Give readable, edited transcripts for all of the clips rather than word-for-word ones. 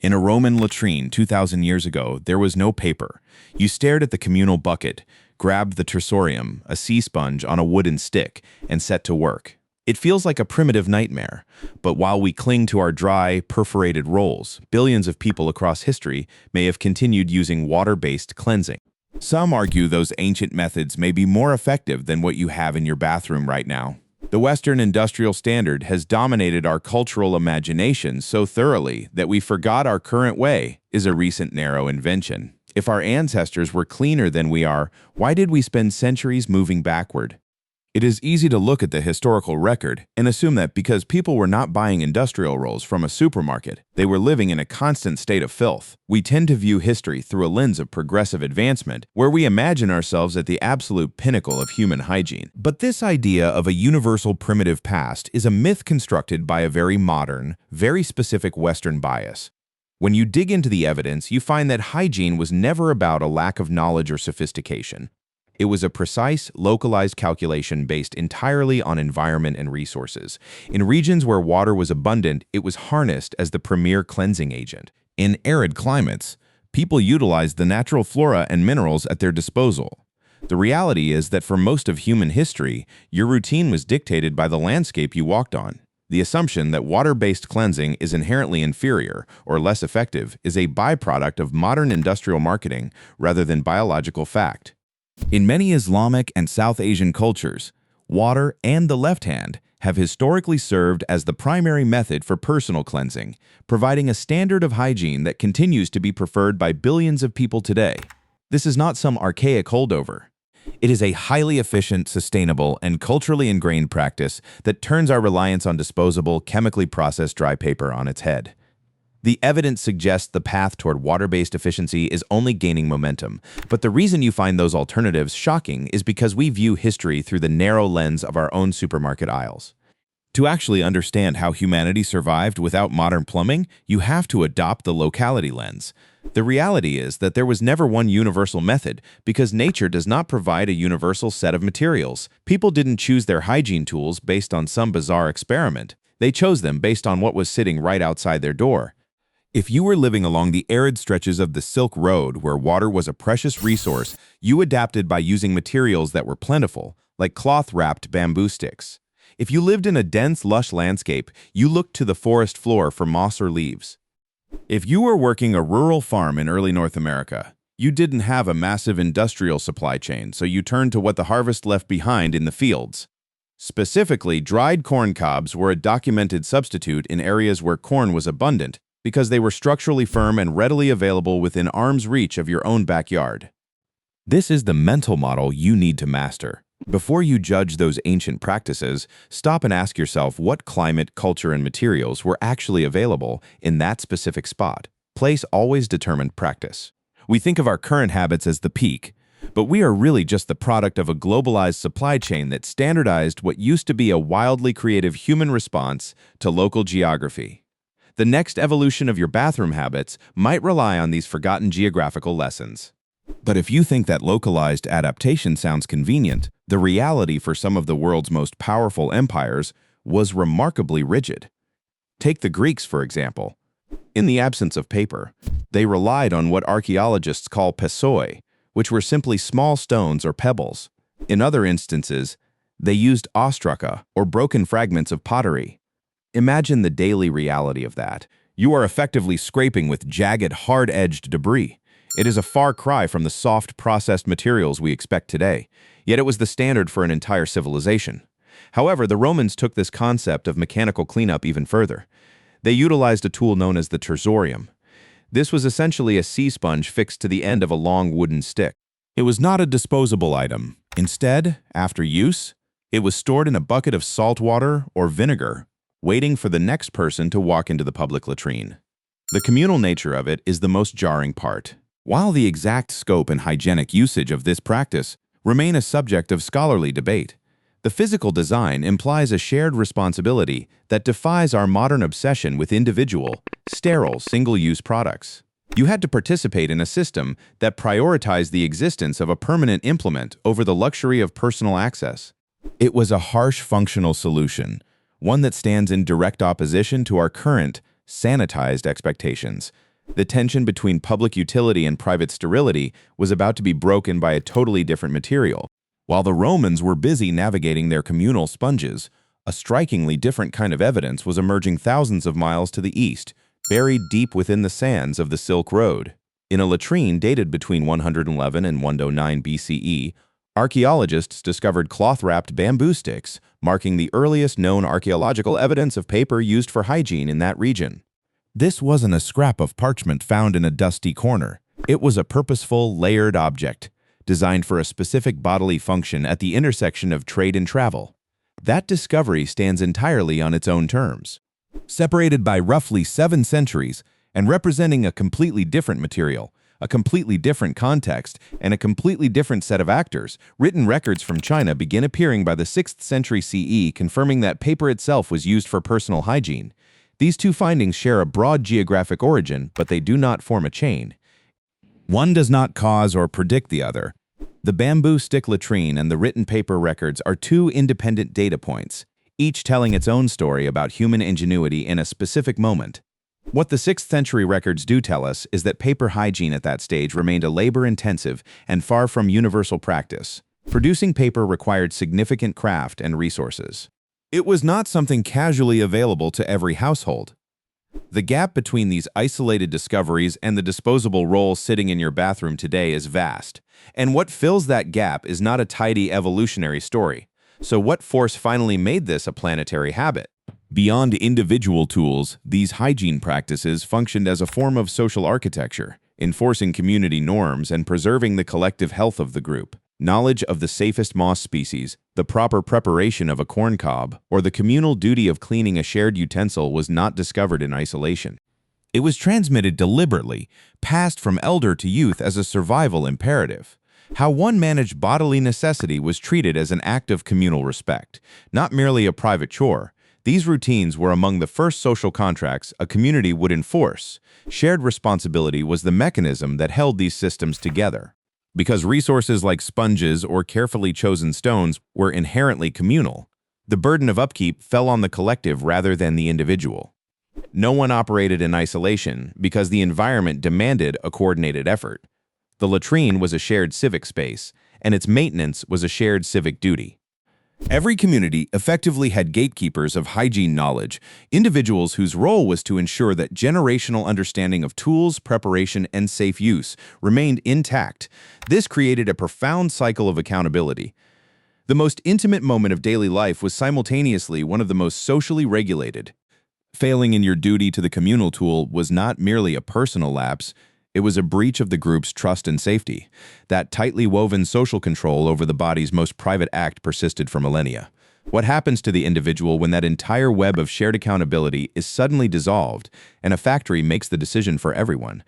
In a Roman latrine 2,000 years ago, there was no paper. You stared at the communal bucket, grabbed the tersorium, a sea sponge on a wooden stick, and set to work. It feels like a primitive nightmare, but while we cling to our dry, perforated rolls, billions of people across history may have continued using water-based cleansing. Some argue those ancient methods may be more effective than what you have in your bathroom right now. The Western industrial standard has dominated our cultural imagination so thoroughly that we forgot our current way is a recent narrow invention. If our ancestors were cleaner than we are, why did we spend centuries moving backward? It is easy to look at the historical record and assume that because people were not buying industrial rolls from a supermarket, they were living in a constant state of filth. We tend to view history through a lens of progressive advancement, where we imagine ourselves at the absolute pinnacle of human hygiene. But this idea of a universal primitive past is a myth constructed by a very modern, very specific Western bias. When you dig into the evidence, you find that hygiene was never about a lack of knowledge or sophistication. It was a precise, localized calculation based entirely on environment and resources. In regions where water was abundant, it was harnessed as the premier cleansing agent. In arid climates, people utilized the natural flora and minerals at their disposal. The reality is that for most of human history, your routine was dictated by the landscape you walked on. The assumption that water-based cleansing is inherently inferior or less effective is a byproduct of modern industrial marketing rather than biological fact. In many Islamic and South Asian cultures, water and the left hand have historically served as the primary method for personal cleansing, providing a standard of hygiene that continues to be preferred by billions of people today. This is not some archaic holdover. It is a highly efficient, sustainable, and culturally ingrained practice that turns our reliance on disposable, chemically processed dry paper on its head. The evidence suggests the path toward water-based efficiency is only gaining momentum, but the reason you find those alternatives shocking is because we view history through the narrow lens of our own supermarket aisles. To actually understand how humanity survived without modern plumbing, you have to adopt the locality lens. The reality is that there was never one universal method because nature does not provide a universal set of materials. People didn't choose their hygiene tools based on some bizarre experiment. They chose them based on what was sitting right outside their door. If you were living along the arid stretches of the Silk Road where water was a precious resource, you adapted by using materials that were plentiful, like cloth-wrapped bamboo sticks. If you lived in a dense, lush landscape, you looked to the forest floor for moss or leaves. If you were working a rural farm in early North America, you didn't have a massive industrial supply chain, so you turned to what the harvest left behind in the fields. Specifically, dried corn cobs were a documented substitute in areas where corn was abundant, because they were structurally firm and readily available within arm's reach of your own backyard. This is the mental model you need to master. Before you judge those ancient practices, stop and ask yourself what climate, culture, and materials were actually available in that specific spot. Place always determined practice. We think of our current habits as the peak, but we are really just the product of a globalized supply chain that standardized what used to be a wildly creative human response to local geography. The next evolution of your bathroom habits might rely on these forgotten geographical lessons. But if you think that localized adaptation sounds convenient, the reality for some of the world's most powerful empires was remarkably rigid. Take the Greeks, for example. In the absence of paper, they relied on what archaeologists call pessoi, which were simply small stones or pebbles. In other instances, they used ostraca, or broken fragments of pottery. Imagine the daily reality of that. You are effectively scraping with jagged, hard-edged debris. It is a far cry from the soft, processed materials we expect today, yet it was the standard for an entire civilization. However, the Romans took this concept of mechanical cleanup even further. They utilized a tool known as the tersorium. This was essentially a sea sponge fixed to the end of a long wooden stick. It was not a disposable item. Instead, after use, it was stored in a bucket of salt water or vinegar, waiting for the next person to walk into the public latrine. The communal nature of it is the most jarring part. While the exact scope and hygienic usage of this practice remain a subject of scholarly debate, the physical design implies a shared responsibility that defies our modern obsession with individual, sterile, single-use products. You had to participate in a system that prioritized the existence of a permanent implement over the luxury of personal access. It was a harsh functional solution, one that stands in direct opposition to our current, sanitized expectations. The tension between public utility and private sterility was about to be broken by a totally different material. While the Romans were busy navigating their communal sponges, a strikingly different kind of evidence was emerging thousands of miles to the east, buried deep within the sands of the Silk Road. In a latrine dated between 111 and 109 BCE, archaeologists discovered cloth-wrapped bamboo sticks, marking the earliest known archaeological evidence of paper used for hygiene in that region. This wasn't a scrap of parchment found in a dusty corner. It was a purposeful, layered object, designed for a specific bodily function at the intersection of trade and travel. That discovery stands entirely on its own terms. Separated by roughly 7 centuries and representing a completely different material, a completely different context, and a completely different set of actors, written records from China begin appearing by the 6th century CE, confirming that paper itself was used for personal hygiene. These two findings share a broad geographic origin, but they do not form a chain. One does not cause or predict the other. The bamboo stick latrine and the written paper records are two independent data points, each telling its own story about human ingenuity in a specific moment. What the 6th century records do tell us is that paper hygiene at that stage remained a labor-intensive and far from universal practice. Producing paper required significant craft and resources. It was not something casually available to every household. The gap between these isolated discoveries and the disposable roll sitting in your bathroom today is vast, and what fills that gap is not a tidy evolutionary story. So what force finally made this a planetary habit? Beyond individual tools, these hygiene practices functioned as a form of social architecture, enforcing community norms and preserving the collective health of the group. Knowledge of the safest moss species, the proper preparation of a corn cob, or the communal duty of cleaning a shared utensil was not discovered in isolation. It was transmitted deliberately, passed from elder to youth as a survival imperative. How one managed bodily necessity was treated as an act of communal respect, not merely a private chore. These routines were among the first social contracts a community would enforce. Shared responsibility was the mechanism that held these systems together. Because resources like sponges or carefully chosen stones were inherently communal, the burden of upkeep fell on the collective rather than the individual. No one operated in isolation because the environment demanded a coordinated effort. The latrine was a shared civic space, and its maintenance was a shared civic duty. Every community effectively had gatekeepers of hygiene knowledge, individuals whose role was to ensure that generational understanding of tools, preparation, and safe use remained intact. This created a profound cycle of accountability. The most intimate moment of daily life was simultaneously one of the most socially regulated. Failing in your duty to the communal tool was not merely a personal lapse, it was a breach of the group's trust and safety. That tightly woven social control over the body's most private act persisted for millennia. What happens to the individual when that entire web of shared accountability is suddenly dissolved and a factory makes the decision for everyone?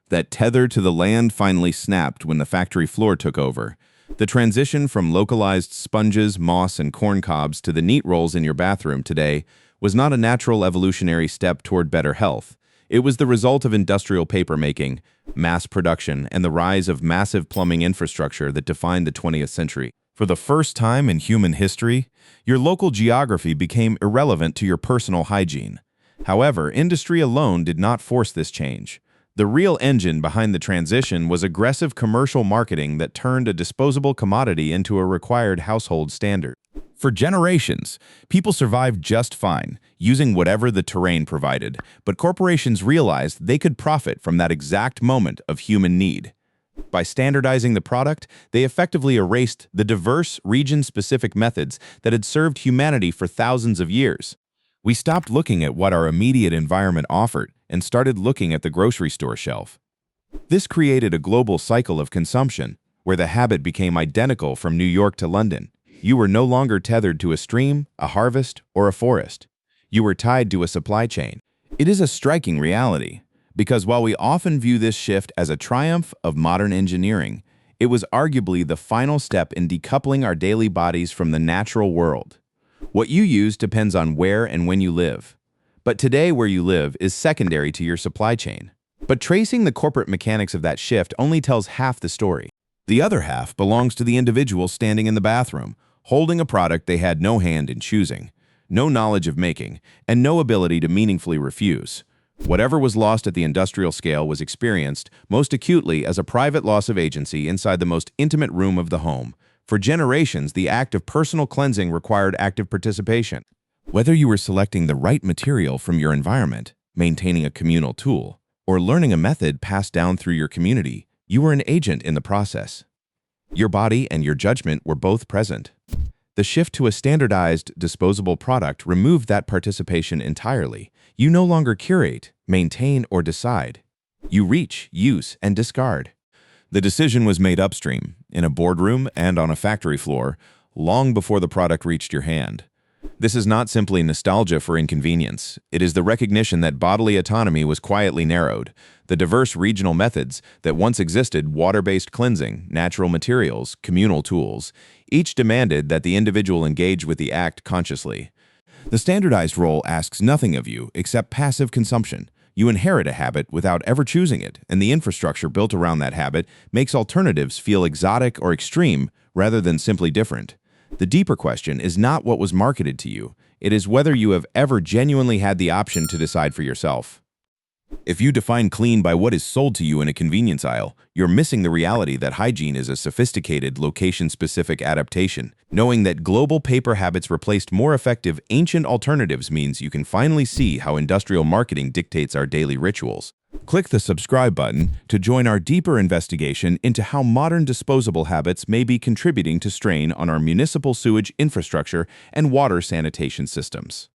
That tether to the land finally snapped when the factory floor took over. The transition from localized sponges, moss, and corn cobs to the neat rolls in your bathroom today was not a natural evolutionary step toward better health. It was the result of industrial papermaking, mass production, and the rise of massive plumbing infrastructure that defined the 20th century. For the first time in human history, your local geography became irrelevant to your personal hygiene. However, industry alone did not force this change. The real engine behind the transition was aggressive commercial marketing that turned a disposable commodity into a required household standard. For generations, people survived just fine, using whatever the terrain provided, but corporations realized they could profit from that exact moment of human need. By standardizing the product, they effectively erased the diverse, region-specific methods that had served humanity for thousands of years. We stopped looking at what our immediate environment offered and started looking at the grocery store shelf. This created a global cycle of consumption, where the habit became identical from New York to London. You were no longer tethered to a stream, a harvest, or a forest. You were tied to a supply chain. It is a striking reality, because while we often view this shift as a triumph of modern engineering, it was arguably the final step in decoupling our daily bodies from the natural world. What you use depends on where and when you live. But today, where you live is secondary to your supply chain. But tracing the corporate mechanics of that shift only tells half the story. The other half belongs to the individual standing in the bathroom, holding a product they had no hand in choosing, no knowledge of making, and no ability to meaningfully refuse. Whatever was lost at the industrial scale was experienced most acutely as a private loss of agency inside the most intimate room of the home. For generations, the act of personal cleansing required active participation. Whether you were selecting the right material from your environment, maintaining a communal tool, or learning a method passed down through your community, you were an agent in the process. Your body and your judgment were both present. The shift to a standardized, disposable product removed that participation entirely. You no longer curate, maintain, or decide. You reach, use, and discard. The decision was made upstream, in a boardroom and on a factory floor, long before the product reached your hand. This is not simply nostalgia for inconvenience. It is the recognition that bodily autonomy was quietly narrowed. The diverse regional methods that once existed, water-based cleansing, natural materials, communal tools, each demanded that the individual engage with the act consciously. The standardized role asks nothing of you except passive consumption. You inherit a habit without ever choosing it, and the infrastructure built around that habit makes alternatives feel exotic or extreme rather than simply different. The deeper question is not what was marketed to you. It is whether you have ever genuinely had the option to decide for yourself. If you define clean by what is sold to you in a convenience aisle, you're missing the reality that hygiene is a sophisticated, location-specific adaptation. Knowing that global paper habits replaced more effective ancient alternatives means you can finally see how industrial marketing dictates our daily rituals. Click the subscribe button to join our deeper investigation into how modern disposable habits may be contributing to strain on our municipal sewage infrastructure and water sanitation systems.